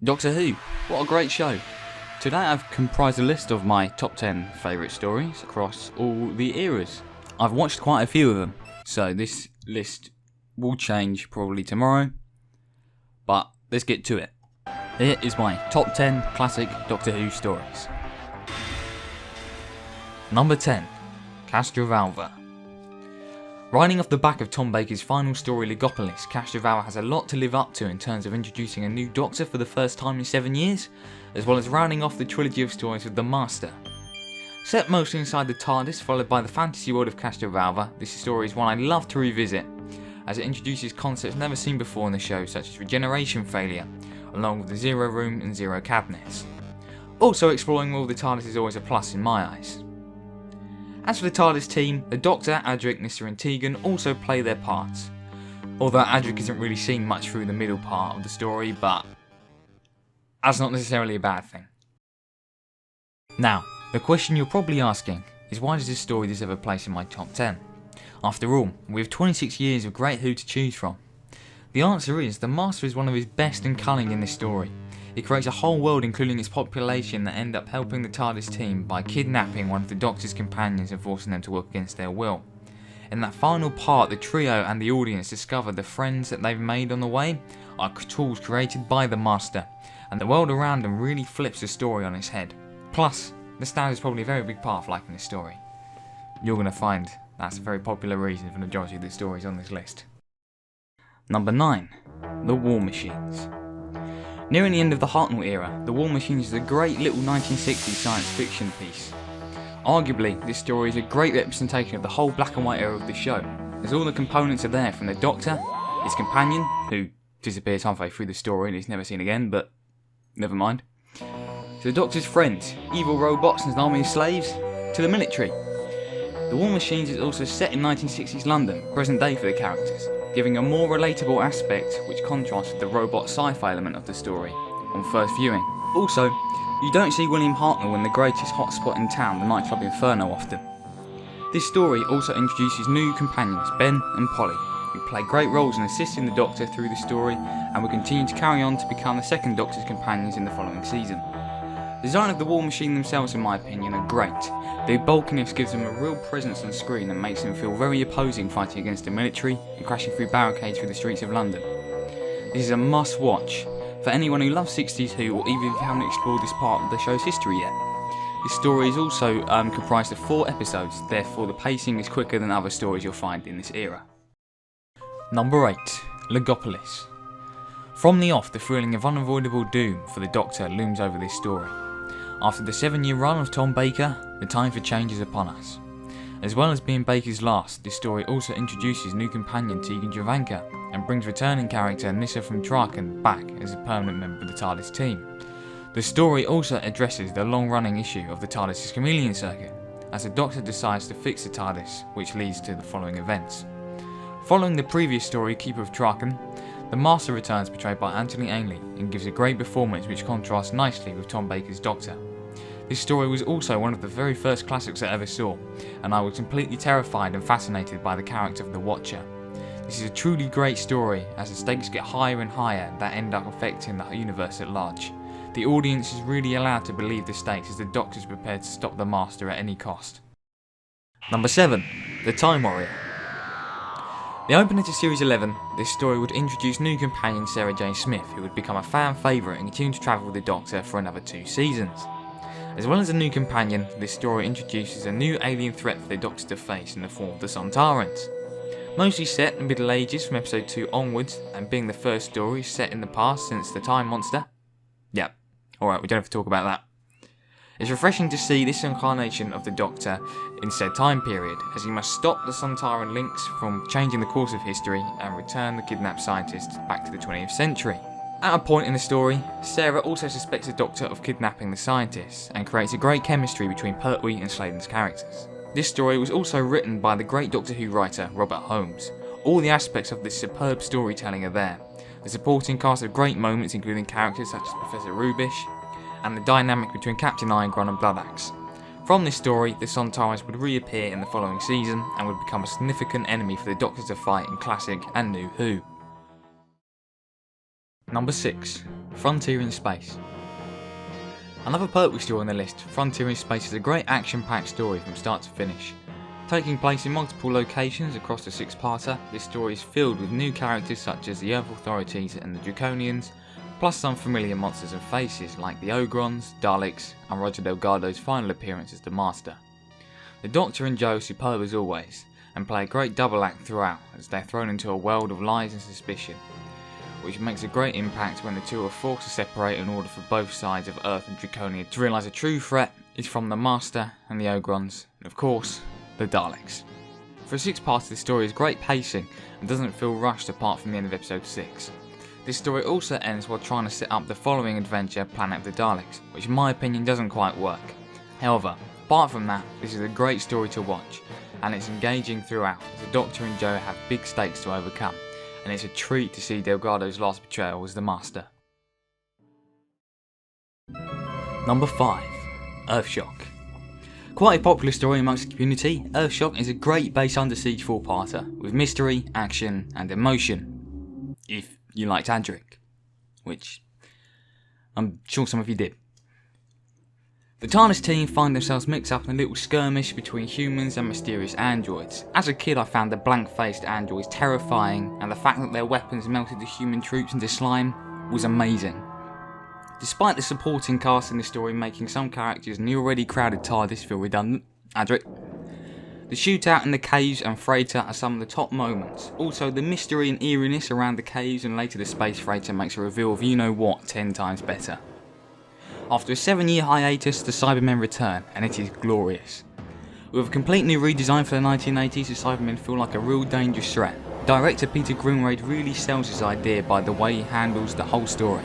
Doctor Who, what a great show. Today I've comprised a list of my top 10 favourite stories across all the eras. I've watched quite a few of them, so this list will change probably tomorrow, but let's get to it. Here is my top 10 classic Doctor Who stories. Number 10, Castrovalva. Riding off the back of Tom Baker's final story Legopolis, Castrovalva has a lot to live up to in terms of introducing a new Doctor for the first time in 7 years, as well as rounding off the trilogy of stories with the Master. Set mostly inside the TARDIS, followed by the fantasy world of Castrovalva, this story is one I love to revisit, as it introduces concepts never seen before in the show, such as regeneration failure, along with the Zero Room and Zero Cabinets. Also, exploring all the TARDIS is always a plus in my eyes. As for the TARDIS team, the Doctor, Adric, Nyssa and Tegan also play their parts. Although Adric isn't really seen much through the middle part of the story, but that's not necessarily a bad thing. Now, the question you're probably asking is, why does this story deserve a place in my top 10? After all, we have 26 years of great Who to choose from. The answer is, the Master is one of his best and cunning in this story. He creates a whole world including its population that end up helping the TARDIS team by kidnapping one of the Doctor's companions and forcing them to work against their will. In that final part, the trio and the audience discover the friends that they've made on the way are tools created by the Master, and the world around them really flips the story on its head. Plus, nostalgia is probably a very big part of liking this story. You're going to find that's a very popular reason for the majority of the stories on this list. Number 9. The War Machines. Nearing the end of the Hartnell era, The War Machines is a great little 1960s science fiction piece. Arguably, this story is a great representation of the whole black and white era of the show, as all the components are there, from the Doctor, his companion, who disappears halfway through the story and is never seen again, but never mind, to the Doctor's friends, evil robots and an army of slaves, to the military. The War Machines is also set in 1960s London, present day for the characters, giving a more relatable aspect which contrasts with the robot sci-fi element of the story on first viewing. Also, you don't see William Hartnell in the greatest hotspot in town, the nightclub Inferno, often. This story also introduces new companions, Ben and Polly, who play great roles in assisting the Doctor through the story and will continue to carry on to become the second Doctor's companions in the following season. The design of the War Machine themselves, in my opinion, are great. Their bulkiness gives them a real presence on screen and makes them feel very opposing, fighting against the military and crashing through barricades through the streets of London. This is a must watch for anyone who loves 60s Who, or even if you haven't explored this part of the show's history yet. This story is also comprised of 4 episodes, therefore the pacing is quicker than other stories you'll find in this era. Number 8. Legopolis. From the off, the feeling of unavoidable doom for the Doctor looms over this story. After the 7-year run of Tom Baker, the time for change is upon us. As well as being Baker's last, this story also introduces new companion Tegan Jovanka and brings returning character Nyssa from Traken back as a permanent member of the TARDIS team. The story also addresses the long-running issue of the TARDIS's chameleon circuit, as the Doctor decides to fix the TARDIS, which leads to the following events. Following the previous story, Keeper of Traken, the Master returns, portrayed by Anthony Ainley, and gives a great performance which contrasts nicely with Tom Baker's Doctor. This story was also one of the very first classics I ever saw, and I was completely terrified and fascinated by the character of the Watcher. This is a truly great story, as the stakes get higher and higher that end up affecting the universe at large. The audience is really allowed to believe the stakes as the Doctor is prepared to stop the Master at any cost. Number 7. The Time Warrior. The opener to Series 11, this story would introduce new companion Sarah Jane Smith, who would become a fan favourite and continue to travel with the Doctor for another 2 seasons. As well as a new companion, this story introduces a new alien threat for the Doctor to face in the form of the Sontarans. Mostly set in the Middle Ages from episode 2 onwards, and being the first story set in the past since the Time Monster. Yep, alright, we don't have to talk about that. It's refreshing to see this incarnation of the Doctor in said time period, as he must stop the Sontaran links from changing the course of history and return the kidnapped scientists back to the 20th century. At a point in the story, Sarah also suspects the Doctor of kidnapping the scientists and creates a great chemistry between Pertwee and Sladen's characters. This story was also written by the great Doctor Who writer Robert Holmes. All the aspects of this superb storytelling are there. The supporting cast of great moments, including characters such as Professor Rubish, and the dynamic between Captain Iron and Bloodaxe. From this story, the Sontarans would reappear in the following season and would become a significant enemy for the Doctor to fight in classic and new Who. Number 6. Frontier in Space. Another Pertwee story on the list, Frontier in Space is a great action-packed story from start to finish. Taking place in multiple locations across the six-parter, this story is filled with new characters such as the Earth Authorities and the Draconians, plus some familiar monsters and faces like the Ogrons, Daleks, and Roger Delgado's final appearance as the Master. The Doctor and Jo are superb as always, and play a great double act throughout as they're thrown into a world of lies and suspicion, which makes a great impact when the two are forced to separate in order for both sides of Earth and Draconia to realise a true threat is from the Master and the Ogrons, and of course, the Daleks. For a six-parter, this story is great pacing and doesn't feel rushed apart from the end of episode 6. This story also ends while trying to set up the following adventure, Planet of the Daleks, which in my opinion doesn't quite work. However, apart from that, this is a great story to watch, and it's engaging throughout as the Doctor and Jo have big stakes to overcome, and it's a treat to see Delgado's last betrayal as the Master. Number 5. Earthshock. Quite a popular story amongst the community, Earthshock is a great base under siege four-parter with mystery, action and emotion. If you liked Adric, which I'm sure some of you did. The TARDIS team find themselves mixed up in a little skirmish between humans and mysterious androids. As a kid I found the blank-faced androids terrifying, and the fact that their weapons melted the human troops into slime was amazing. Despite the supporting cast in the story making some characters in the already crowded TARDIS feel redundant, Adric, the shootout in the caves and freighter are some of the top moments. Also, the mystery and eeriness around the caves and later the space freighter makes a reveal of you-know-what 10 times better. After a 7-year hiatus, the Cybermen return, and it is glorious. With a complete new redesign for the 1980s, the Cybermen feel like a real dangerous threat. Director Peter Greenraid really sells his idea by the way he handles the whole story.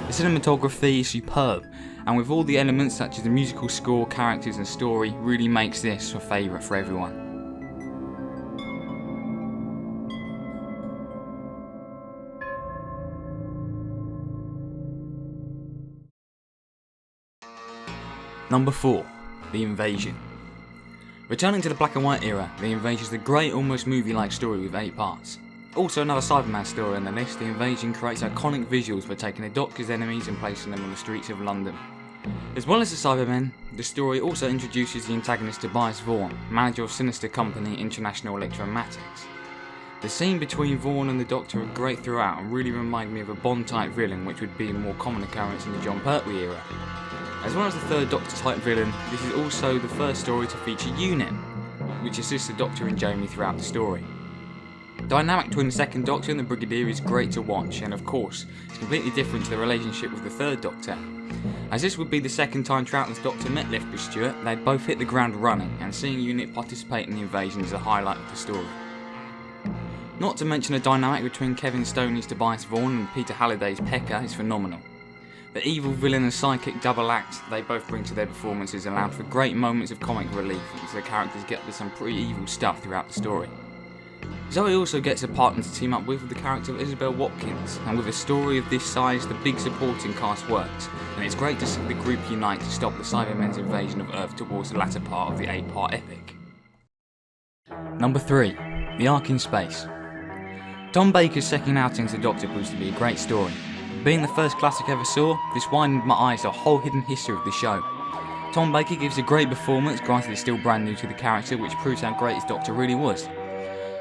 The cinematography is superb, and with all the elements such as the musical score, characters and story, really makes this a favourite for everyone. Number 4. The Invasion. Returning to the black and white era, The Invasion is a great almost movie-like story with 8 parts. Also another Cyberman story on the list, The Invasion creates iconic visuals for taking the Doctor's enemies and placing them on the streets of London. As well as the Cybermen, the story also introduces the antagonist Tobias Vaughan, manager of sinister company International Electromagnetics. The scene between Vaughan and the Doctor are great throughout and really remind me of a Bond-type villain which would be a more common occurrence in the Jon Pertwee era. As well as the third Doctor-type villain, this is also the first story to feature UNIT, which assists the Doctor and Jamie throughout the story. The dynamic between the second Doctor and the Brigadier is great to watch, and of course, it's completely different to the relationship with the third Doctor. As this would be the second time Troughton's Doctor met Lethbridge Stewart, they'd both hit the ground running, and seeing UNIT participate in the invasion is a highlight of the story. Not to mention the dynamic between Kevin Stoney's Tobias Vaughan and Peter Halliday's Pekka is phenomenal. The evil villain and psychic double act they both bring to their performances allow for great moments of comic relief as the characters get to some pretty evil stuff throughout the story. Zoe also gets a partner to team up with the character of Isabel Watkins, and with a story of this size the big supporting cast works, and it's great to see the group unite to stop the Cybermen's invasion of Earth towards the latter part of the 8-part epic. Number 3. The Ark in Space. Tom Baker's second outing as the Doctor proves to be a great story. Being the first classic I ever saw, this widened my eyes to a whole hidden history of the show. Tom Baker gives a great performance, granted he's still brand new to the character, which proves how great his Doctor really was.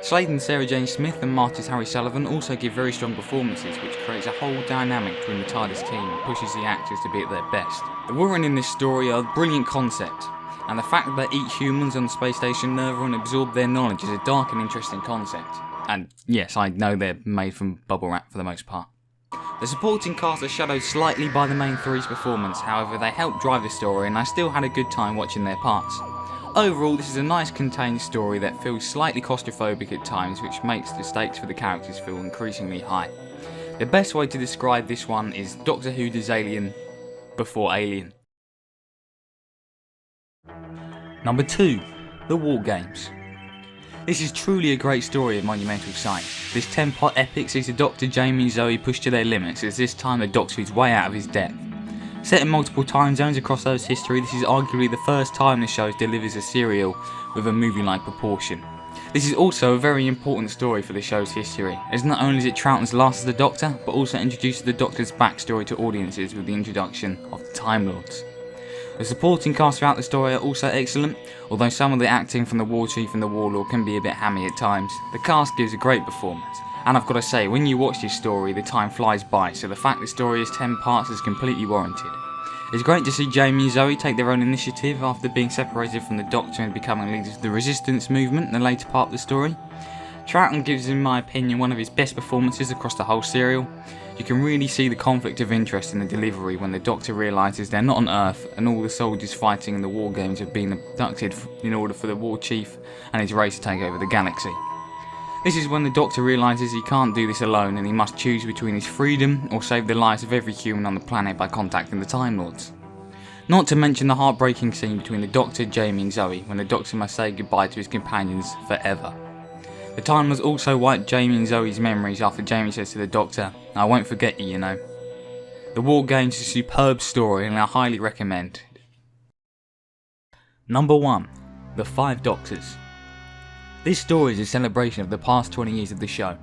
Slade and Sarah Jane Smith and Marty's Harry Sullivan also give very strong performances, which creates a whole dynamic between the TARDIS team and pushes the actors to be at their best. The Warren in this story are a brilliant concept, and the fact that they eat humans on the space station Nerva and absorb their knowledge is a dark and interesting concept. And yes, I know they're made from bubble wrap for the most part. The supporting cast are shadowed slightly by the main three's performance, however they help drive the story and I still had a good time watching their parts. Overall, this is a nice contained story that feels slightly claustrophobic at times, which makes the stakes for the characters feel increasingly high. The best way to describe this one is Doctor Who does Alien before Alien. Number 2. The War Games. This is truly a great story of monumental size. This 10-part epic sees the Doctor, Jamie and Zoe pushed to their limits, as this time the Doctor is way out of his depth. Set in multiple time zones across Earth's history, this is arguably the first time the show delivers a serial with a movie-like proportion. This is also a very important story for the show's history, as not only is it Troughton's last as the Doctor, but also introduces the Doctor's backstory to audiences with the introduction of the Time Lords. The supporting cast throughout the story are also excellent, although some of the acting from the War Chief and the Warlord can be a bit hammy at times. The cast gives a great performance, and I've got to say, when you watch this story, the time flies by, so the fact the story is 10 parts is completely warranted. It's great to see Jamie and Zoe take their own initiative after being separated from the Doctor and becoming leaders of the Resistance movement in the later part of the story. Troughton gives, in my opinion, one of his best performances across the whole serial. You can really see the conflict of interest in the delivery when the Doctor realises they're not on Earth and all the soldiers fighting in the war games have been abducted in order for the War Chief and his race to take over the galaxy. This is when the Doctor realises he can't do this alone and he must choose between his freedom or save the lives of every human on the planet by contacting the Time Lords. Not to mention the heartbreaking scene between the Doctor, Jamie and Zoe when the Doctor must say goodbye to his companions forever. The Time Lords also wipe Jamie and Zoe's memories after Jamie says to the Doctor, "I won't forget you, you know." The War Games is a superb story and I highly recommend. Number 1. The Five Doctors. This story is a celebration of the past 20 years of the show,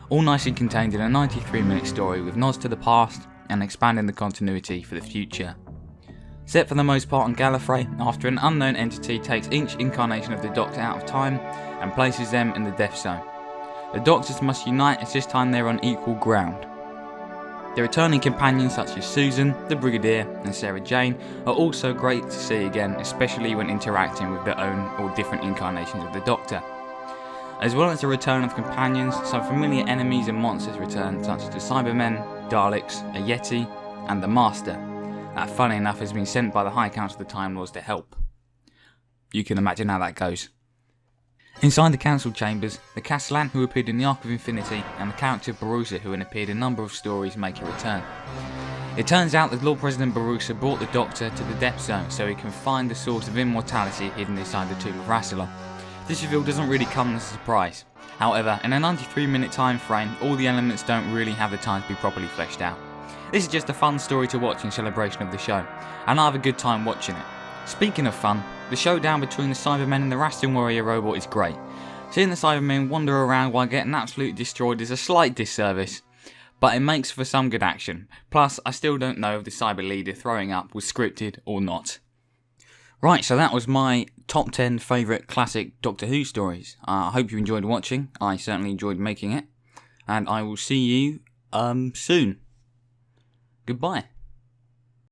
all nicely contained in a 93-minute story with nods to the past and expanding the continuity for the future. Set for the most part on Gallifrey, after an unknown entity takes each incarnation of the Doctor out of time and places them in the Death Zone. The Doctors must unite as this time they're on equal ground. The returning companions such as Susan, the Brigadier and Sarah Jane are also great to see again, especially when interacting with their own or different incarnations of the Doctor. As well as the return of companions, some familiar enemies and monsters return, such as the Cybermen, Daleks, a Yeti, and the Master, that funny enough has been sent by the High Council of the Time Lords to help. You can imagine how that goes. Inside the Council Chambers, the Castellan who appeared in the Arc of Infinity and the character Barusa who had appeared in a number of stories make a return. It turns out that Lord President Barusa brought the Doctor to the Death Zone so he can find the source of immortality hidden inside the Tomb of Rassilon. This reveal doesn't really come as a surprise. However, in a 93-minute time frame, all the elements don't really have the time to be properly fleshed out. This is just a fun story to watch in celebration of the show, and I have a good time watching it. Speaking of fun, the showdown between the Cybermen and the Raston Warrior robot is great. Seeing the Cybermen wander around while getting absolutely destroyed is a slight disservice, but it makes for some good action. Plus, I still don't know if the Cyber Leader throwing up was scripted or not. Right, so that was my top 10 favourite classic Doctor Who stories. I hope you enjoyed watching. I certainly enjoyed making it. And I will see you soon. Goodbye.